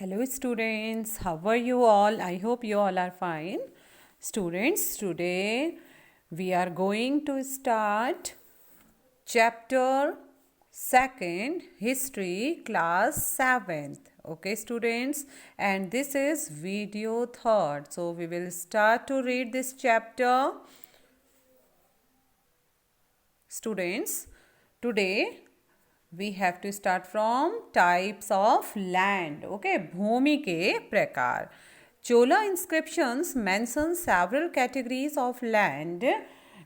Hello students, how are you all? I hope you all are fine. Students, today we are going to start chapter 2nd, History, class 7th. Okay students, and this is video 3rd. So we will start to read this chapter. Students, today we have to start from types of land. Okay, भूमि के प्रकार. Chola inscriptions mention several categories of land.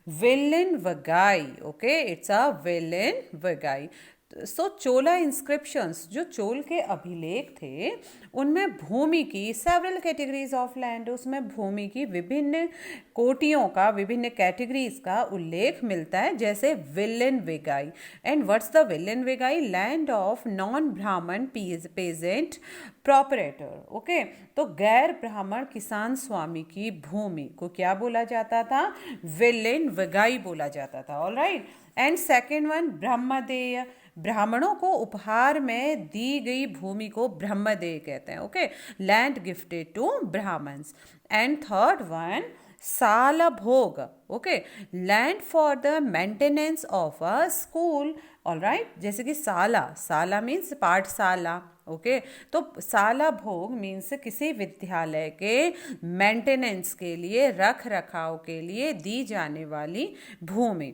Villen Vagai. Okay, it's a Villen Vagai. So Chola inscriptions जो चोल के अभिलेख थे उनमें भूमि की several categories of land, उसमें भूमि की विभिन्न कोटियों का, विभिन्न कैटेगरीज का उल्लेख मिलता है, जैसे Vellan Vagai. And what's the Vellan Vagai? Land of non Brahmin peasant proprietor. Okay, तो गैर ब्राह्मण किसान स्वामी की भूमि को क्या बोला जाता था? विलेन वेगाई बोला जाता था. All right. And second one Brahmadeya. ब्राह्मणों को उपहार में दी गई भूमि को ब्रह्मदेय कहते हैं. Okay, land gifted to Brahmins. And third one sala bhoga. Okay, land for the maintenance of a school. All right, जैसे कि साला मीन्स पाठशाला. ओके, तो साला भोग मीन्स किसी विद्यालय के मेंटेनेंस के लिए, रख रखाव के लिए दी जाने वाली भूमि.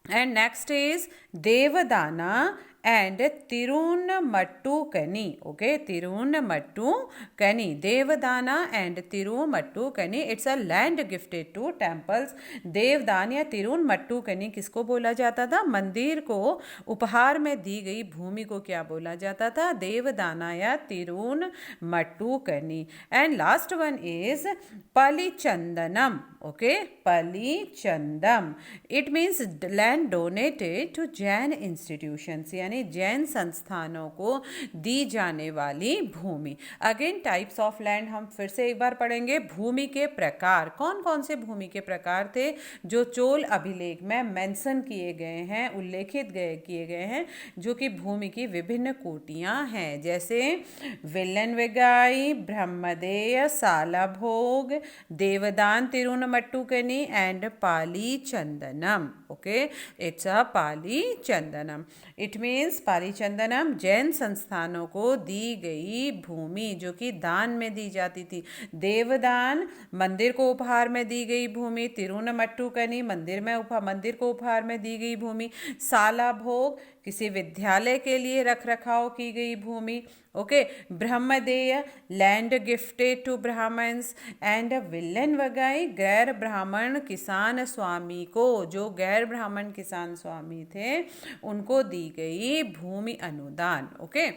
And next is Devadana and Tirunmattukani. Okay, Tirunmattukani. Devadana and Tirunmattukani. It's a land gifted to temples. देवदान या तिरुनमट्टुकनी किसको बोला जाता था? मंदिर को उपहार में दी गई भूमि को क्या बोला जाता था? देवदाना या Tirunamattukkani. And last one is Pallichandam. Okay, Pallichandam. It means land donated to Jain institutions, यानी जैन संस्थानों को दी जाने वाली भूमि. अगेन टाइप्स ऑफ लैंड हम फिर से एक बार पढ़ेंगे. भूमि के प्रकार. कौन कौन से भूमि के प्रकार थे जो चोल अभिलेख में मेंशन किए गए हैं, उल्लेखित किए गए हैं, जो कि भूमि की विभिन्न कोटियां हैं, जैसे Vellan Vagai, Brahmadeya, Shalabhoga, Devadana, Tirunamattukkani and Pallichandam. Okay, it's a Pallichandam. It means Pallichandam Jain संस्थानों को दी गई भूमि जो कि दान में दी जाती थी. देवदान मंदिर को उपहार में दी गई भूमि. तिरुनमट्टुकनी मंदिर को उपहार में दी गई भूमि. साला भोग किसी विद्यालय के लिए रख रखाव की गई भूमि. Okay, Brahmadeya land gifted to Brahmins. And Vellan Vagai गैर ब्राह्मण किसान स्वामी को, जो गैर ब्राह्मण किसान स्वामी थे उनको दी गई भूमि अनुदान. Okay,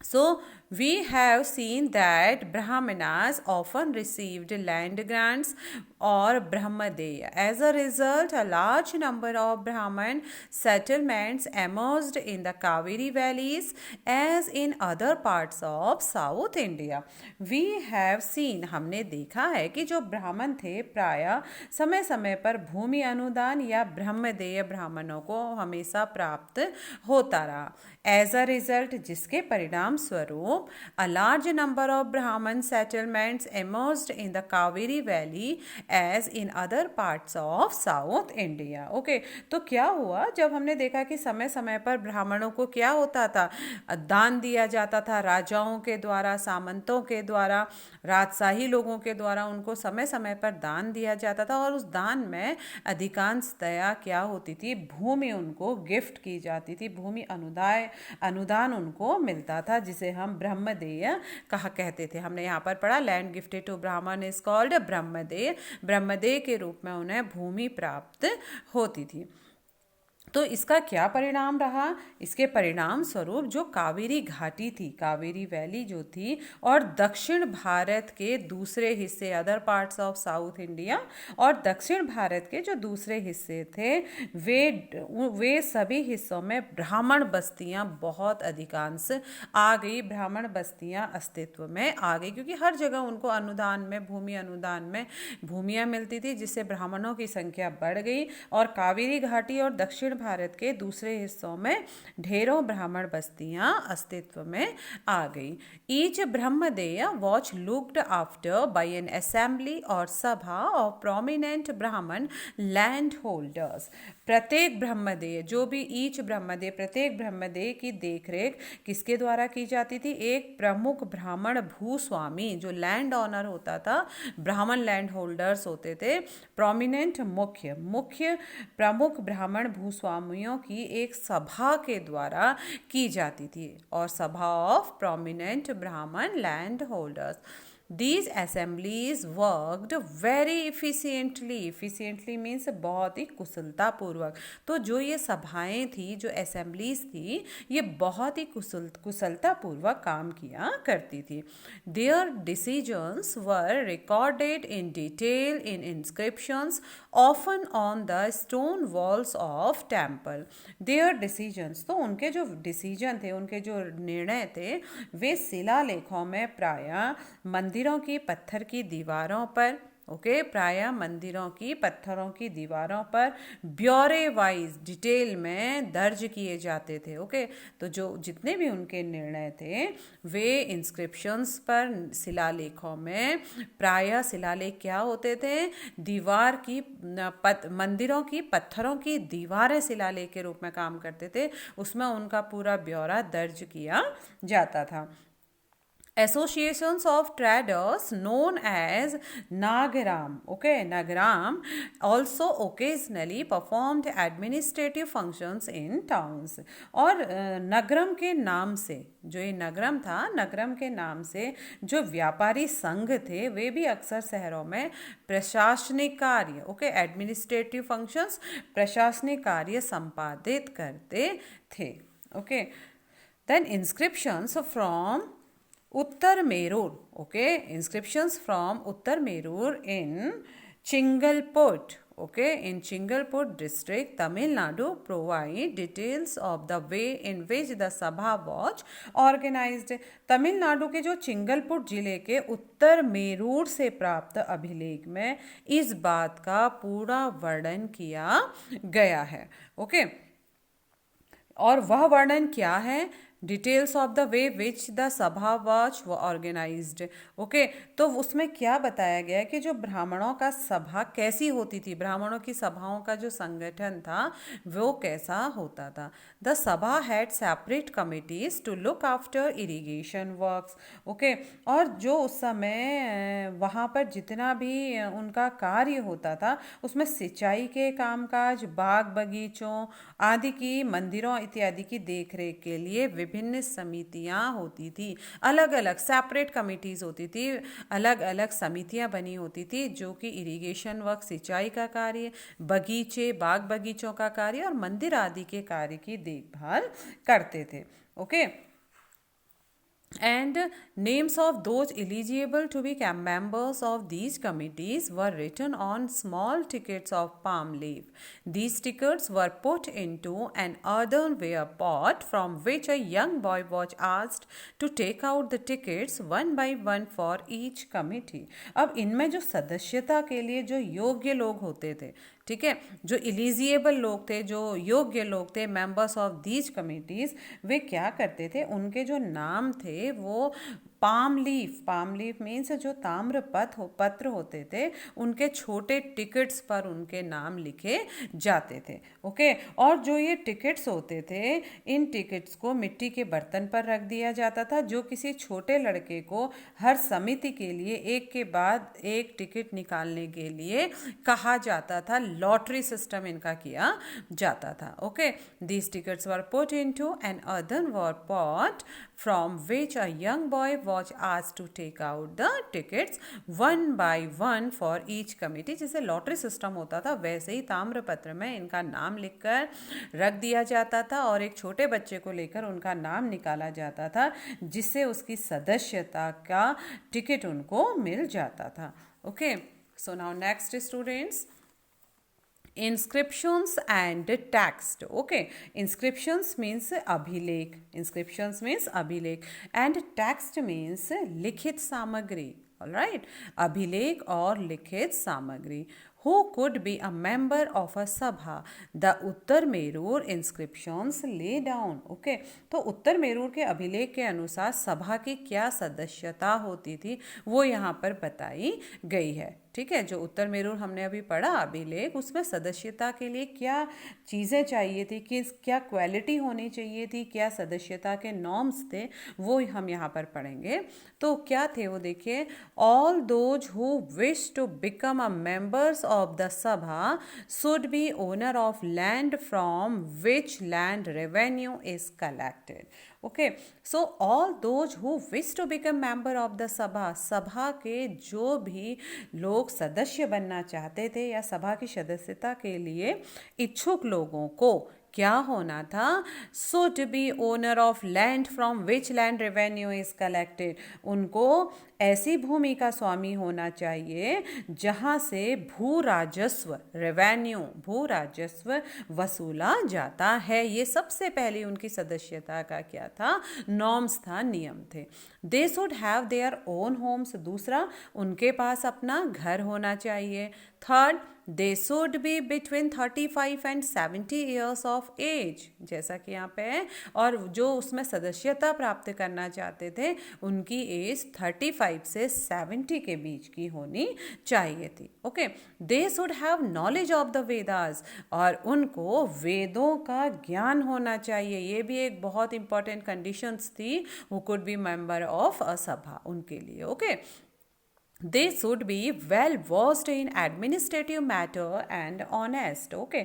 so we have seen that Brahmanas often received land grants or Brahmadeya. As a result, a large number of Brahman settlements emerged in the Kaveri valleys as in other parts of South India. We have seen, हमने देखा है कि जो ब्राह्मण थे प्रायः समय समय पर भूमि अनुदान या ब्रह्मदेय ब्राह्मणों को हमेशा प्राप्त होता रहा. As a result, जिसके परिणाम स्वरूप a large number of Brahman settlements emerged in the Kaveri Valley as in other parts of South India. Okay, तो क्या हुआ जब हमने देखा कि समय समय पर ब्राह्मणों को क्या होता था? दान दिया जाता था राजाओं के द्वारा, सामंतों के द्वारा, राजशाही लोगों के द्वारा उनको समय समय पर दान दिया जाता था, और उस दान में अधिकांशतया क्या होती थी? भूमि उनको गिफ्ट की जाती थी, भूमि अनुदान उनको मिलता था, जिसे हम ब्रह्मदेय कहा कहते थे. हमने यहाँ पर पढ़ा लैंड गिफ्टेड टू ब्राह्मण इज कॉल्ड ब्रह्मदेय. ब्रह्मदेय के रूप में उन्हें भूमि प्राप्त होती थी. तो इसका क्या परिणाम रहा? इसके परिणाम स्वरूप जो कावेरी घाटी थी, कावेरी वैली जो थी, और दक्षिण भारत के दूसरे हिस्से, other parts of south India, और दक्षिण भारत के जो दूसरे हिस्से थे वे सभी हिस्सों में ब्राह्मण बस्तियां बहुत अधिकांश आ गई. ब्राह्मण बस्तियां अस्तित्व में आ गई क्योंकि हर जगह उनको अनुदान में, भूमि अनुदान में भूमियां मिलती थी, जिससे ब्राह्मणों की संख्या बढ़ गई. और कावेरी घाटी और दक्षिण भारत के दूसरे हिस्सों में ढेरों ब्राह्मण बस्तियां अस्तित्व में आ गई. Each Brahmadeya was looked after by an assembly और sabha of prominent Brahmin landholders. प्रत्येक ब्रह्मदेय, जो भी ईच ब्रह्मदेय, प्रत्येक ब्रह्मदेय की देखरेख किसके द्वारा की जाती थी? एक प्रमुख ब्राह्मण भूस्वामी, जो लैंड ऑनर होता था, ब्राह्मण लैंड होल्डर्स होते थे, प्रोमिनेंट मुख्य मुख्य प्रमुख ब्राह्मण भूस्वामियों की एक सभा के द्वारा की जाती थी, और sabha of prominent Brahmin land holders. These assemblies worked very efficiently. Efficiently means बहुत ही कुशलता पूर्वक. तो जो ये सभाएं थी, जो assemblies थी, ये बहुत ही कुशलता पूर्वक काम किया करती थी. Their decisions were recorded in detail in inscriptions, often on the stone walls of temple. Their decisions, तो उनके जो डिसीजन थे, उनके जो निर्णय थे, वे शिलालेखों में प्रायः मंदिरों की पत्थर की दीवारों पर, प्रायः मंदिरों की पत्थरों की दीवारों पर ब्यौरे वाइज, डिटेल में दर्ज किए जाते थे. तो जो जितने भी उनके निर्णय थे वे इंस्क्रिप्शंस पर, शिलालेखों में, प्रायः शिलालेख क्या होते थे? दीवार की मंदिरों की पत्थरों की दीवारें शिलालेख के रूप में काम करते थे. उसमें उनका पूरा ब्यौरा दर्ज किया जाता था. Associations of traders known as Nagaram, Nagaram also occasionally performed administrative functions in towns. और नगरम के नाम से, जो ये नगरम था, नगरम के नाम से जो व्यापारी संघ थे, वे भी अक्सर शहरों में प्रशासनिक कार्य, एडमिनिस्ट्रेटिव फंक्शंस, प्रशासनिक कार्य संपादित करते थे. Then inscriptions from Uttar Merur, inscriptions from Uttar Merur in Chingalput, in Chingalput district, Tamil Nadu, provide details of the way in which the Sabha was organized. Tamil Nadu के जो चिंगलपुट जिले के उत्तर मेरूर से प्राप्त अभिलेख में इस बात का पूरा वर्णन किया गया है. और वह वर्णन क्या है? Details of the way which the सभा वॉच व ऑर्गेनाइज्ड. तो उसमें क्या बताया गया है कि जो ब्राह्मणों का सभा कैसी होती थी, ब्राह्मणों की सभाओं का जो संगठन था वो कैसा होता था. The sabha had separate committees to look after irrigation works. और जो उस समय वहाँ पर जितना भी उनका कार्य होता था, उसमें सिंचाई के कामकाज, बाग बगीचों आदि की, मंदिरों इत्यादि की देखरेख के लिए विभिन्न समितियां होती थी. अलग अलग सेपरेट कमिटीज होती थी, अलग अलग समितियां बनी होती थी, जो कि इरिगेशन वर्क, सिंचाई का कार्य, बगीचे, बाग बगीचों का कार्य और मंदिर आदि के कार्य की देखभाल करते थे. And names of those eligible to become members of these committees were written on small tickets of palm leaf. These tickets were put into an earthenware pot from which a young boy was asked to take out the tickets one by one for each committee. अब इनमें जो सदस्यता के लिए जो योग्य लोग होते थे, जो एलिजिबल लोग थे, जो योग्य लोग थे, मेंबर्स ऑफ दीज कमिटीज, वे क्या करते थे? उनके जो नाम थे वो पाम लीफ मीन्स जो ताम्र पत्र होते थे, उनके छोटे टिकट्स पर उनके नाम लिखे जाते थे. और जो ये टिकट्स होते थे, इन टिकट्स को मिट्टी के बर्तन पर रख दिया जाता था, जो किसी छोटे लड़के को हर समिति के लिए एक के बाद एक टिकट निकालने के लिए कहा जाता था. लॉटरी सिस्टम इनका किया जाता था. These tickets were put into an earthenware pot from which a young boy was asked to take out the tickets one by one for each committee. जैसे लॉटरी सिस्टम होता था, वैसे ही ताम्रपत्र में इनका नाम लिखकर रख दिया जाता था और एक छोटे बच्चे को लेकर उनका नाम निकाला जाता था, जिससे उसकी सदस्यता का टिकट उनको मिल जाता था. So now next students, inscriptions and text. Inscriptions means अभिलेख, inscriptions means अभिलेख, and text means लिखित सामग्री. ऑलराइट, अभिलेख और लिखित सामग्री. who could be a member of a sabha, the Uttar Merur inscriptions lay down. Okay, तो उत्तर मेरूर के अभिलेख के अनुसार सभा की क्या सदस्यता होती थी वो यहाँ पर बताई गई है. ठीक है, जो उत्तर मेरूर हमने अभी पढ़ा अभिलेख, उसमें सदस्यता के लिए क्या चीज़ें चाहिए थी, किस क्या क्वालिटी होनी चाहिए थी, क्या सदस्यता के नॉर्म्स थे, वो हम यहाँ पर पढ़ेंगे. तो क्या थे वो देखिए. All those who wish to become a members of the sabha should be owner of land from which land revenue is collected. Okay, so all those who wish to become member of the sabha, सभा के जो भी लोग सदस्य बनना चाहते थे या सभा की सदस्यता के लिए इच्छुक लोगों को क्या होना था. Should be owner of land from which land revenue is collected. उनको ऐसी भूमि का स्वामी होना चाहिए जहाँ से भू राजस्व, रेवेन्यू, भू राजस्व वसूला जाता है. ये सबसे पहले उनकी सदस्यता का क्या था, नॉर्म्स था, नियम थे. They should have their own homes. दूसरा, उनके पास अपना घर होना चाहिए. Third, they should be between 35 and 70 years of age, जैसा कि यहाँ पे है. और जो उसमें सदस्यता प्राप्त करना चाहते थे उनकी एज 35 से 70 के बीच की होनी चाहिए थी. Okay, they should have knowledge of the Vedas. और उनको वेदों का ज्ञान होना चाहिए. ये भी एक बहुत इंपॉर्टेंट कंडीशंस थी who could be member of a सभा उनके लिए. Okay, they should be well versed in administrative matter and honest. Okay,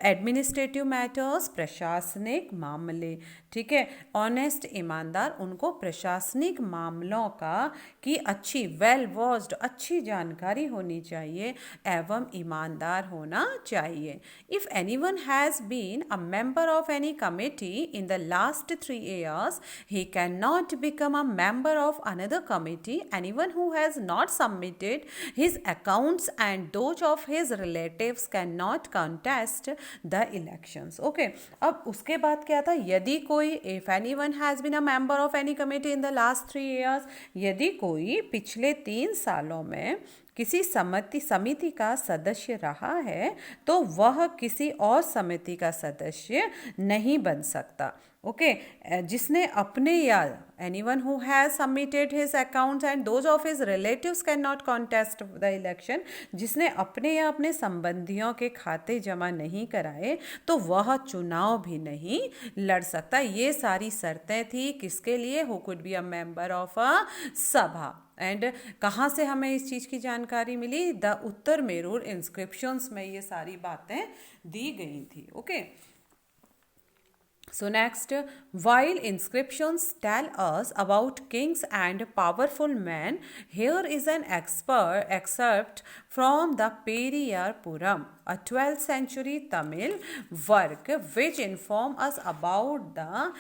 administrative matters, प्रशासनिक मामले. ठीक है, ऑनेस्ट, ईमानदार. उनको प्रशासनिक मामलों का की अच्छी, वेल वर्स्ड, अच्छी जानकारी होनी चाहिए एवं ईमानदार होना चाहिए. If anyone has been a member of any committee in the last 3 years, he cannot become a member of another committee. Anyone who has not submitted his accounts and those of his relatives cannot contest the elections. Okay, अब उसके बाद क्या था, यदि कोई, if anyone has been a member of any committee in the last 3 years, यदि कोई पिछले 3 सालों में किसी समिति का सदस्य रहा है तो वह किसी और समिति का सदस्य नहीं बन सकता. ओके, जिसने अपने या anyone who has submitted his accounts and those of his relatives can not contest the election, जिसने अपने या अपने संबंधियों के खाते जमा नहीं कराए तो वह चुनाव भी नहीं लड़ सकता. ये सारी शर्तें थी किसके लिए, who could be a member of a सभा. एंड कहाँ से हमें इस चीज़ की जानकारी मिली, द उत्तर मेरूर इंस्क्रिप्शंस में ये सारी बातें दी गई थी. Okay, so next, while inscriptions tell us about kings and powerful men, here is an excerpt from the Periyar Puram, a 12th century Tamil work which inform us about the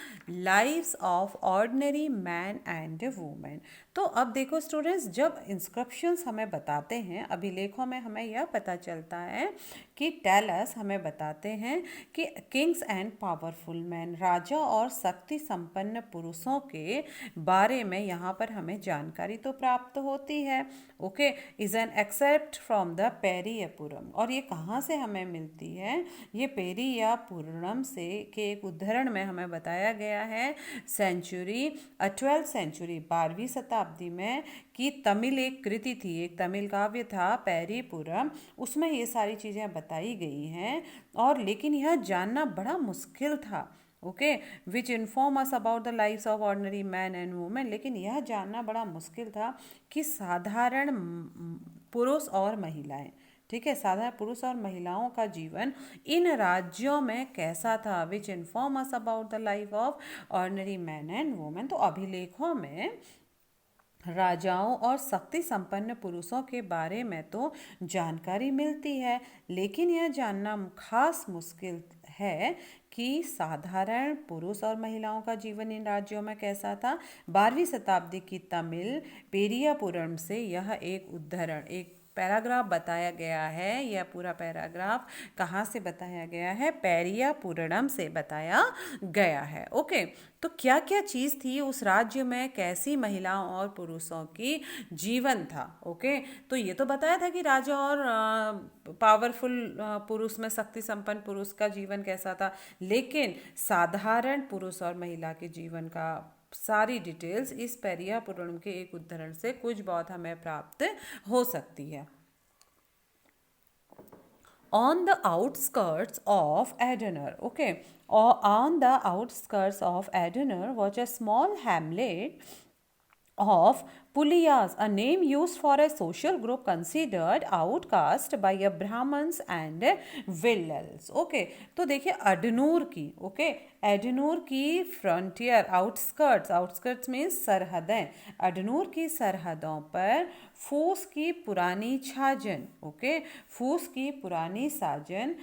lives of ordinary man and women. तो अब देखो students, जब inscriptions हमें बताते हैं, अभिलेखों में हमें यह पता चलता है कि टेलस हमें बताते हैं कि किंग्स एंड पावरफुल मैन, राजा और शक्ति संपन्न पुरुषों के बारे में यहाँ पर हमें जानकारी तो प्राप्त होती है. Okay, is an excerpt from the Periyapuranam. और ये कहाँ से हमें मिलती है, ये पेरियापुरम से के एक उद्धरण में हमें बताया गया है. सेंचुरी 12th सेंचुरी, 12वीं शताब्दी में की तमिल एक कृति थी, एक तमिल काव्य था पेरिपुरम, उसमें ये सारी चीज़ें बताई गई हैं. और लेकिन यह जानना बड़ा मुश्किल था. Okay, which inform us about the lives of ordinary man and women. लेकिन यह जानना बड़ा मुश्किल था कि साधारण पुरुष और महिलाएं, ठीक है, साधारण पुरुष और महिलाओं का जीवन इन राज्यों में कैसा था. Which inform us about the life of ordinary man and women. तो अभिलेखों में राजाओं और शक्ति संपन्न पुरुषों के बारे में तो जानकारी मिलती है, लेकिन यह जानना खास मुश्किल है कि साधारण पुरुष और महिलाओं का जीवन इन राज्यों में कैसा था. 12वीं शताब्दी की तमिल पेरियापुरम से यह एक उद्धरण, एक पैराग्राफ बताया गया है, यह पूरा पैराग्राफ कहाँ से बताया गया है? पेरिया पुरडम से बताया गया है। ओके, तो क्या क्या चीज़ थी उस राज्य में, कैसी महिलाओं और पुरुषों की जीवन था? ओके, तो ये तो बताया था कि राजा और पावरफुल पुरुष में, शक्ति संपन्न पुरुष का जीवन कैसा था, लेकिन साधारण पुरुष और महिला के जीवन का सारी डिटेल्स इस पेरिया पुराण के एक उदाहरण से कुछ बहुत हमें प्राप्त हो सकती है। On the outskirts of Adenauer, okay, or on the outskirts of Adenauer was a small hamlet of Puliyas, a name used for a social group considered outcast by a Brahmins and Villals. Okay, तो देखिए अडनूर की, okay, एडनूर की frontier, outskirts, outskirts में सरहदें, अडनूर की सरहदों पर फूस की पुरानी छाजन, ओके, फूस की पुरानी साजन,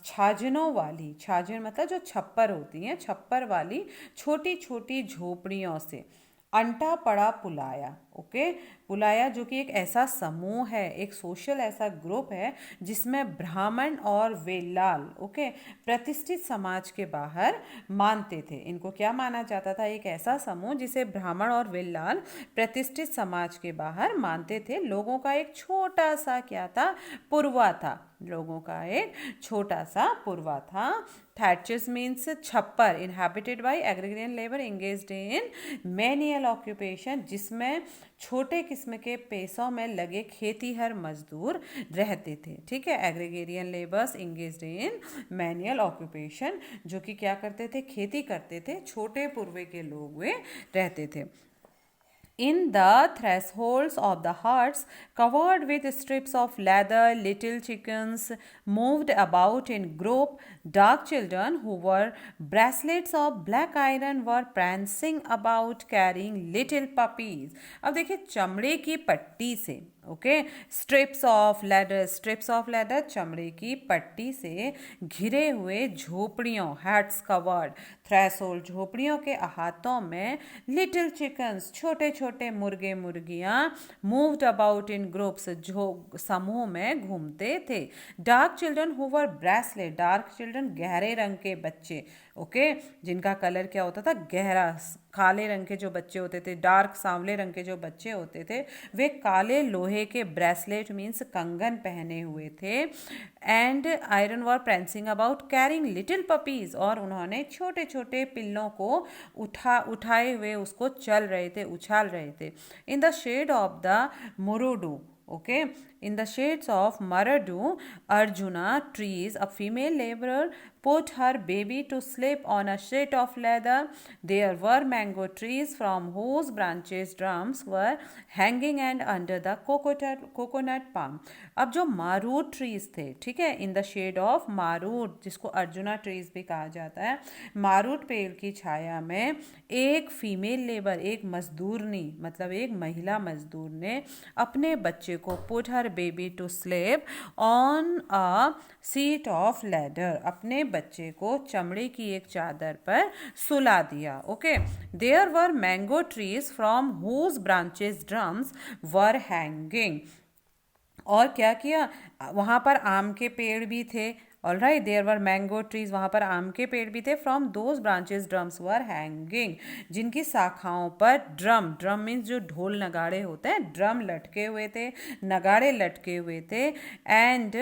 छाजनों वाली, छाजन मतलब जो छप्पर होती हैं, छप्पर वाली छोटी छोटी झोपड़ियों से अंटा पड़ा पुलाया, ओके, पुलाया जो कि एक ऐसा समूह है, एक सोशल ऐसा ग्रुप है जिसमें ब्राह्मण और वेलाल, ओके, प्रतिष्ठित समाज के बाहर मानते थे। इनको क्या माना जाता था? एक ऐसा समूह जिसे ब्राह्मण और वेलाल प्रतिष्ठित समाज के बाहर मानते थे। लोगों का एक छोटा सा क्या था? पुरवा था, लोगों का एक छोटा सा पुरवा था। Thatches means छप्पर, inhabited by agrarian labor engaged in manual occupation, जिसमें छोटे किस्म के पेशों में लगे खेतीहर मजदूर रहते थे। ठीक है, agrarian labours engaged in manual occupation, जो कि क्या करते थे? खेती करते थे, छोटे पूर्वे के लोग वे रहते थे। In the thresholds of the huts, covered with strips of leather, little chickens moved about in group. Dark children who wore bracelets of black iron were prancing about carrying little puppies. अब देखिए चमड़े की पट्टी से, okay, strips of leather, strips of leather चमड़े की पट्टी से घिरे हुए झोपड़ियों, हैट्स कवर्ड, थ्रेशोल्ड, झोपड़ियों के अहातों में लिटिल चिकन्स, छोटे छोटे मुर्गे मुर्गियां, मूव्ड अबाउट इन ग्रुप्स, जो समूह में घूमते थे। Dark children who were bracelet, dark children गहरे रंग के बच्चे, ओके, जिनका कलर क्या होता था? गहरा काले रंग के जो बच्चे होते थे, डार्क सांवले रंग के जो बच्चे होते थे, वे काले लोहे के ब्रेसलेट मीन्स कंगन पहने हुए थे। And iron were prancing about carrying little puppies, और उन्होंने छोटे छोटे पिल्लों को उठाए हुए उसको चल रहे थे, उछाल रहे थे। In the shade of the Marudu, okay, in the shades of Maradu Arjuna trees, a female laborer put her baby to sleep on a sheet of leather. There were mango trees from whose branches drums were hanging and under the coconut palm. अब जो Marud trees थे, ठीक है, इन the shade of Marud, जिसको arjuna trees भी कहा जाता है, मारूड पेड़ की छाया में एक फीमेल लेबर, एक मजदूरनी, मतलब एक महिला मजदूर ने अपने बच्चे को, put her baby to sleep on a sheet of leather, अपने बच्चे को चमड़े की एक चादर पर सुला दिया। Okay, there were mango trees from whose branches drums were hanging, और क्या किया? वहाँ पर आम के पेड़ भी थे। All right, there were mango trees, वहाँ पर आम के पेड़ भी थे। From those branches drums were hanging, जिनकी शाखाओं पर ड्रम, ड्रम मीन्स जो ढोल नगाड़े होते हैं, ड्रम लटके हुए थे, नगाड़े लटके हुए थे। And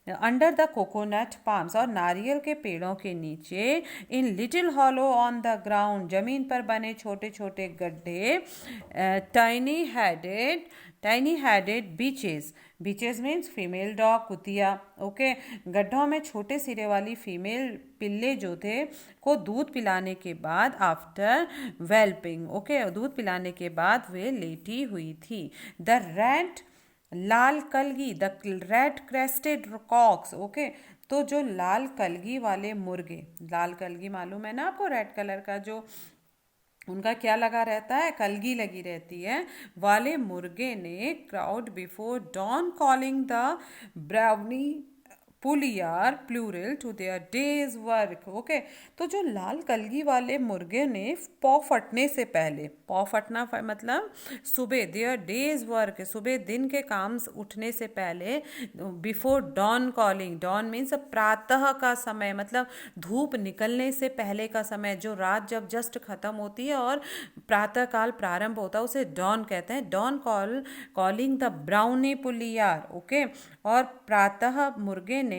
under the coconut palms, और नारियल के पेड़ों के नीचे, in little hollow on the ground, जमीन पर बने छोटे छोटे गड्ढे, tiny headed beaches, beaches means female dog, कुतिया, ओके, गड्ढों में छोटे सिरे वाली फीमेल पिल्ले जो थे को दूध पिलाने के बाद, आफ्टर वेल्पिंग, ओके, दूध पिलाने के बाद वे लेटी हुई थी। द रेड लाल कलगी, the red crested cocks, okay, तो जो लाल कलगी वाले मुर्गे, लाल कलगी मालूम है ना आपको, रेड कलर का जो उनका क्या लगा रहता है, कलगी लगी रहती है, वाले मुर्गे ने crowed before dawn calling the brawny Puliyar plural to their day's work. Okay, तो जो लाल कलगी वाले मुर्गे ने पौ फटने से पहले, पौ फटना मतलब सुबह, देयर डेज वर्क, सुबह दिन के काम उठने से पहले, before dawn calling, dawn means प्रातः का समय, मतलब धूप निकलने से पहले का समय, जो रात जब जस्ट खत्म होती है और प्रातः काल प्रारंभ होता है उसे डॉन कहते हैं। Dawn calling the brawny Puliyar. Okay, और प्रातः मुर्गे ने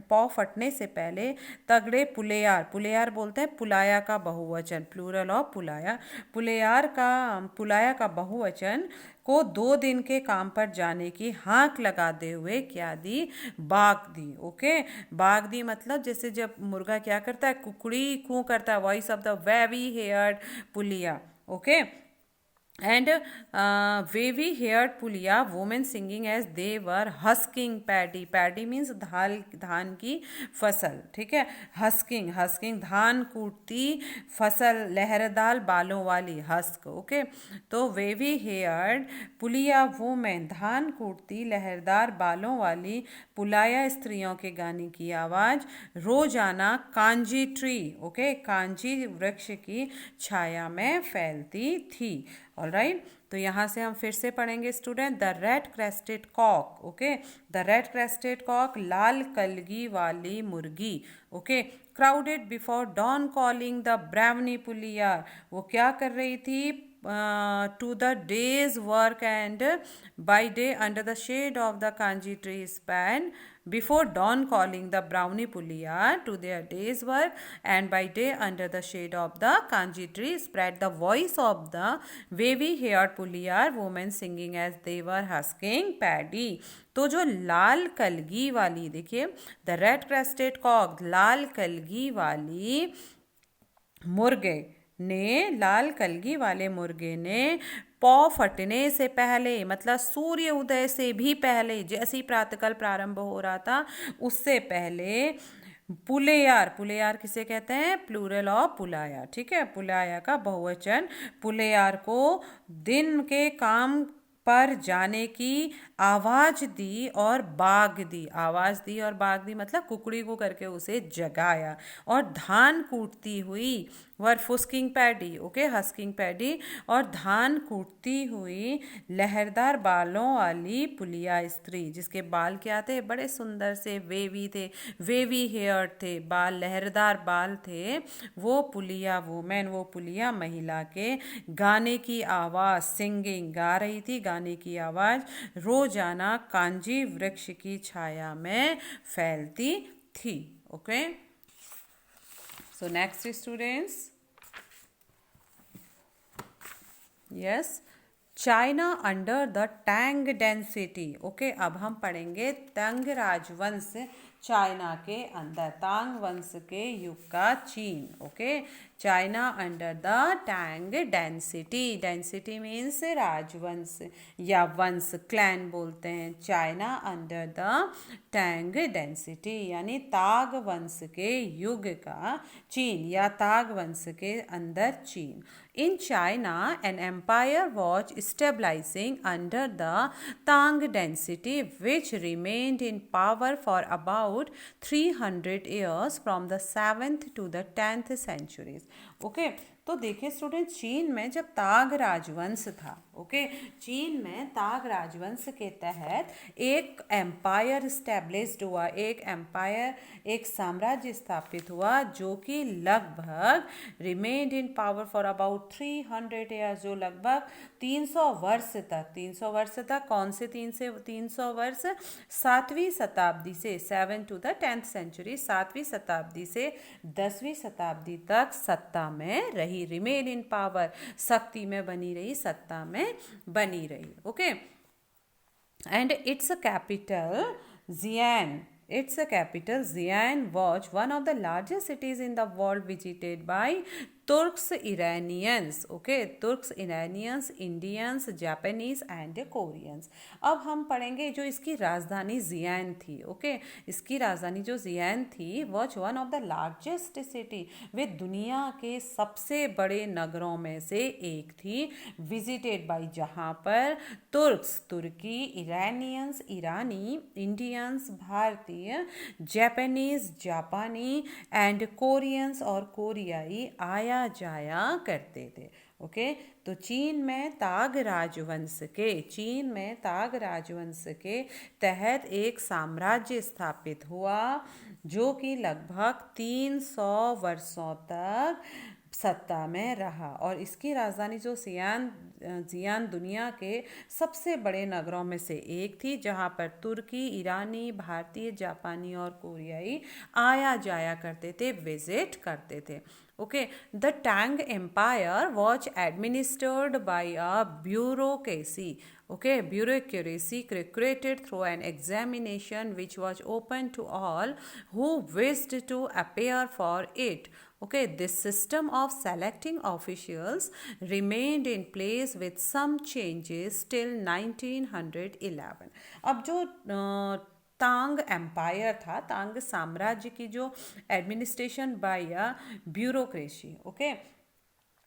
पौ फटने से पहले तगड़े पुलेयार, पुलेयार बोलते हैं पुलाया का बहुवचन, प्लूरल ऑफ पुलाया, पुलाया का बहुवचन को 2 दिन के काम पर जाने की हाँक लगाते हुए क्या दी, बाग दी। ओके, बाग दी मतलब जैसे जब मुर्गा क्या करता है, कुकड़ी कू करता है, voice of the wavy haired Puliya. Okay, and wavy haired pulia women singing as they were husking paddy, paddy means धान की फसल, ठीक है, हस्किंग धान कूटती फसल, लहरदार बालों वाली, हस्क। ओके, तो वेवी हेयर्ड पुलिया वुमेन, धान कूटती लहरदार बालों वाली पुलाया स्त्रियों के गाने की आवाज रोजाना कांजी ट्री, ओके, कांजी वृक्ष की छाया में फैलती थी। ऑलराइट, तो यहाँ से हम फिर से पढ़ेंगे student, the red crested cock. Okay, the red crested cock, लाल कलगी वाली मुर्गी। Okay, crowded before dawn calling the brawny Puliyar, वो क्या कर रही थी, to the day's work and by day under the shade of the kanji tree span, before dawn calling the brownie puliya to their day's work and by day under the shade of the kanji tree spread the voice of the wavy haired puliya women singing as they were husking paddy। तो जो लाल कलगी वाली, देखिए, the red crested cock, लाल कलगी वाली मुर्गे ने, लाल कलगी वाले मुर्गे ने पौ फटने से पहले, मतलब सूर्य उदय से भी पहले, जैसे ही प्रातःकाल प्रारंभ हो रहा था उससे पहले, पुलेयार, पुलेयार किसे कहते हैं, प्लूरल ऑफ पुलाया, ठीक है, पुलाया का बहुवचन, पुलेयार को दिन के काम पर जाने की आवाज दी और बाग दी, आवाज दी और बाग दी मतलब कुकड़ी को करके उसे जगाया, और धान कूटती हुई, वर फुस्किंग पैडी, ओके, हस्किंग पैडी, और धान कूटती हुई लहरदार बालों वाली पुलिया स्त्री, जिसके बाल क्या थे, बड़े सुंदर से वेवी थे, वेवी हेयर थे, बाल लहरदार बाल थे, वो पुलिया वुमेन, वो पुलिया महिला के गाने की आवाज, सिंगिंग, गा रही थी, गाने की आवाज रोजाना कांजी वृक्ष की छाया में फैलती थी। Okay, so next students, yes, China under the Tang density. Okay, अब हम पढ़ेंगे तंग राजवंश चाइना के अंदर, तांग वंश के युग का चीन। Okay, China under the Tang density, density means राजवंश या वंश, क्लैन बोलते हैं। China under the Tang density यानी ताग वंश के युग का चीन, या ताग वंश के अंदर चीन। In China, an empire was stabilizing under the Tang dynasty, which remained in power for about 300 years from the 7th to the 10th centuries. Okay, तो देखिए स्टूडेंट, चीन में जब ताग राजवंश था, ओके, चीन में ताग राजवंश के तहत एक एम्पायर स्टैब्लिश्ड हुआ, एक एम्पायर, एक साम्राज्य स्थापित हुआ, जो कि लगभग remained in power for about 300 years, जो लगभग 300 वर्ष तक, 300 वर्ष तक, कौन से 300 वर्ष, 7वीं शताब्दी से, 7 to the 10th century, 7वीं शताब्दी से 10वीं शताब्दी तक सत्ता में रही, रिमेन इन पावर, शक्ति में बनी रही, सत्ता में बनी रही। Okay, and its capital Xi'an, its capital Xi'an was one of the largest cities in the world visited by Turks Iranians, okay, Turks Iranians, Indians, Japanese and Koreans. अब हम पढ़ेंगे जो इसकी राजधानी जियान थी, ओके, इसकी राजधानी जो जियान थी was one of the largest city, वे दुनिया के सबसे बड़े नगरों में से एक थी, विजिटेड बाई, जहाँ पर तुर्क्स तुर्की, इरानियंस ईरानी, इंडियंस भारतीय, जापानीज जापानी एंड कोरियंस और कोरियाई आया जाया करते थे, ओके। तो चीन में ताग राजवंश के तहत एक साम्राज्य स्थापित हुआ जो कि लगभग 300 वर्षों तक सत्ता में रहा, और इसकी राजधानी जो जियान दुनिया के सबसे बड़े नगरों में से एक थी, जहाँ पर तुर्की, ईरानी, भारतीय, जापानी और कोरियाई आया जाया करते थे, विजिट करते थे, okay. The Tang empire was administered by a bureaucracy, okay, bureaucracy created through an examination which was open to all who wished to appear for it, okay. This system of selecting officials remained in place with some changes till 1911। अब जो तांग empire था, तांग साम्राज्य की जो administration by bureaucracy, okay,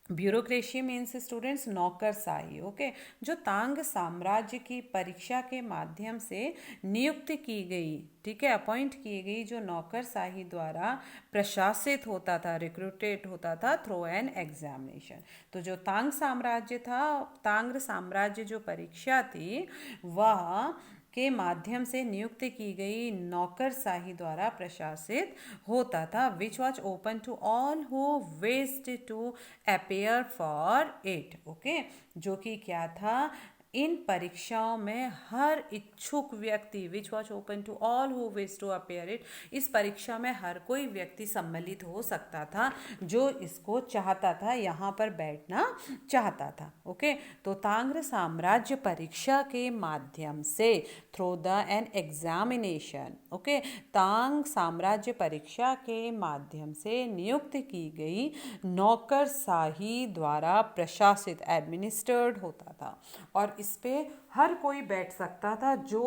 bureaucracy means students नौकरशाही, okay, जो Tang साम्राज्य की परीक्षा के माध्यम से नियुक्त की गई, ठीक है, अपॉइंट की गई जो नौकरशाही द्वारा प्रशासित होता था, रिक्रूटेड होता था थ्रू एन एग्जामिनेशन। तो जो तांग साम्राज्य था, तांग साम्राज्य जो परीक्षा थी वह के माध्यम से नियुक्त की गई नौकरशाही द्वारा प्रशासित होता था, which was open to all who wished to appear for it, okay, जो कि क्या था, इन परीक्षाओं में हर इच्छुक व्यक्ति, which was open to all who wish to appear it, इस परीक्षा में हर कोई व्यक्ति सम्मिलित हो सकता था जो इसको चाहता था, यहाँ पर बैठना चाहता था, ओके। तो तांग्र साम्राज्य परीक्षा के माध्यम से through the an examination, okay, Tang साम्राज्य परीक्षा के माध्यम से नियुक्त की गई नौकरशाही द्वारा प्रशासित, एडमिनिस्टर्ड होता था, और इस पे हर कोई बैठ सकता था जो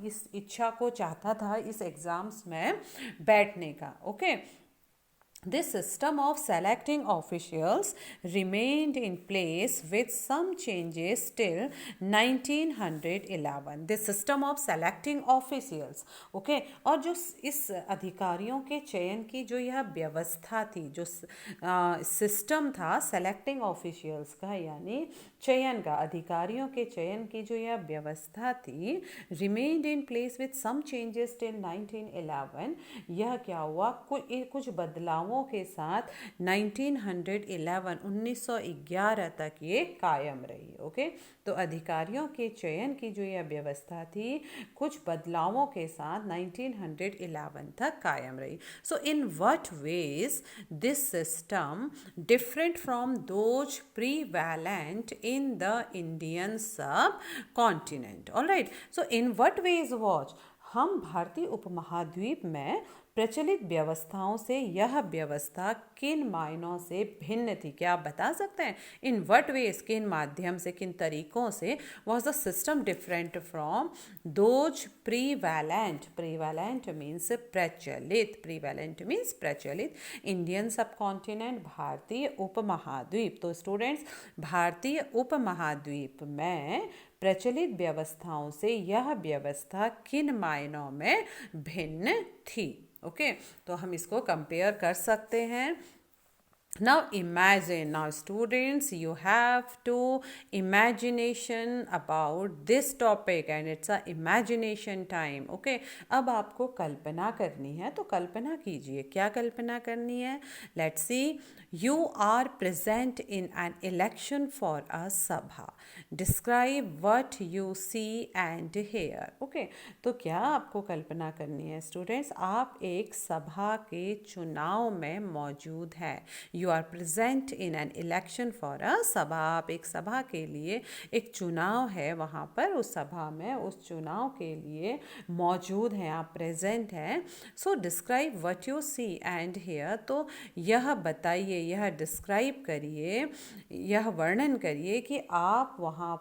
इस इच्छा को चाहता था इस एग्जाम्स में बैठने का, okay. This system of selecting officials remained in place with some changes till 1911. This system of selecting officials, okay, और जो इस अधिकारियों के चयन की जो यह व्यवस्था थी, जो सिस्टम था सेलेक्टिंग ऑफिशियल्स का, यानी चयन का, अधिकारियों के चयन की जो यह व्यवस्था थी, remained in place with some changes till 1911। यह क्या हुआ, कुछ बदलावों के साथ 1911 तक ये कायम रही, ओके। तो अधिकारियों के चयन की जो यह व्यवस्था थी कुछ बदलावों के साथ 1911 तक कायम रही। So in what ways this system different from those prevalent in the Indian subcontinent, alright. So in what ways was, हम भारतीय उपमहाद्वीप में प्रचलित व्यवस्थाओं से यह व्यवस्था किन मायनों से भिन्न थी, क्या आप बता सकते हैं? इन व्हाट वेज, किन माध्यम से, किन तरीकों से was the system different from those prevalent, prevalent means प्रचलित, प्रीवैलेंट मीन्स प्रचलित, इंडियन सब कॉन्टिनेंट, भारतीय उपमहाद्वीप। तो स्टूडेंट्स, भारतीय उपमहाद्वीप में प्रचलित व्यवस्थाओं से यह व्यवस्था किन मायनों में भिन्न थी, ओके। तो हम इसको कंपेयर कर सकते हैं। Now imagine, now students, you have to imagination about this topic and it's a imagination time, okay। अब आपको कल्पना करनी है, तो कल्पना कीजिए, क्या कल्पना करनी है? Let's see, you are present in an election for a sabha, describe what you see and hear, okay। तो क्या आपको कल्पना करनी है स्टूडेंट्स? आप एक सभा के चुनाव में मौजूद हैं, you are present in an election for a sabha, आप एक सभा के लिए, एक चुनाव है वहाँ पर, उस सभा में उस चुनाव के लिए मौजूद हैं, आप प्रेजेंट हैं. So describe what you see and hear, तो यह बताइए, यह डिस्क्राइब करिए, यह वर्णन करिए कि आप वहाँ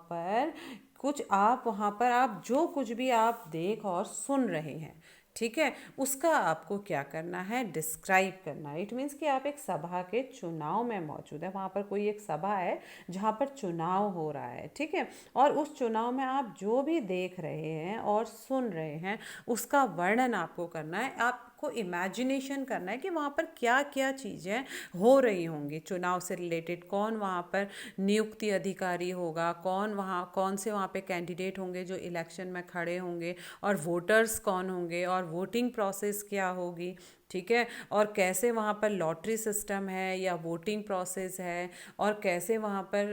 पर आप जो कुछ भी आप देख और सुन रहे हैं, ठीक है, उसका आपको क्या करना है, डिस्क्राइब करना है. इट मीन्स कि आप एक सभा के चुनाव में मौजूद है, वहाँ पर कोई एक सभा है जहाँ पर चुनाव हो रहा है, ठीक है, और उस चुनाव में आप जो भी देख रहे हैं और सुन रहे हैं उसका वर्णन आपको करना है. आपको इमेजिनेशन करना है कि वहाँ पर क्या क्या चीज़ें हो रही होंगी चुनाव से रिलेटेड. कौन वहाँ पर नियुक्ति अधिकारी होगा, कौन से वहाँ पे कैंडिडेट होंगे जो इलेक्शन में खड़े होंगे, और वोटर्स कौन होंगे, और वोटिंग प्रोसेस क्या होगी, ठीक है, और कैसे वहाँ पर लॉटरी सिस्टम है या वोटिंग प्रोसेस है, और कैसे वहाँ पर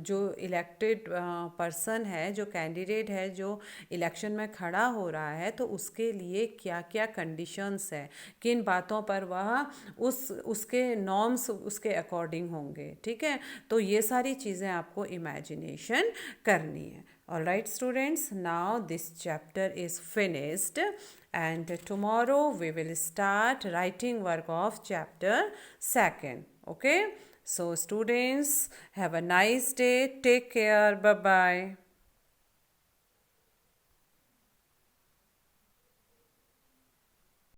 जो इलेक्टेड पर्सन है, जो कैंडिडेट है, जो इलेक्शन में खड़ा हो रहा है, तो उसके लिए क्या क्या कंडीशंस है, किन बातों पर वह उसके नॉर्म्स उसके अकॉर्डिंग होंगे, ठीक है. तो ये सारी चीज़ें आपको इमेजिनेशन करनी है. All right, students, now this chapter is finished, and tomorrow we will start writing work of chapter 2. Okay, so students, have a nice day. Take care. Bye bye.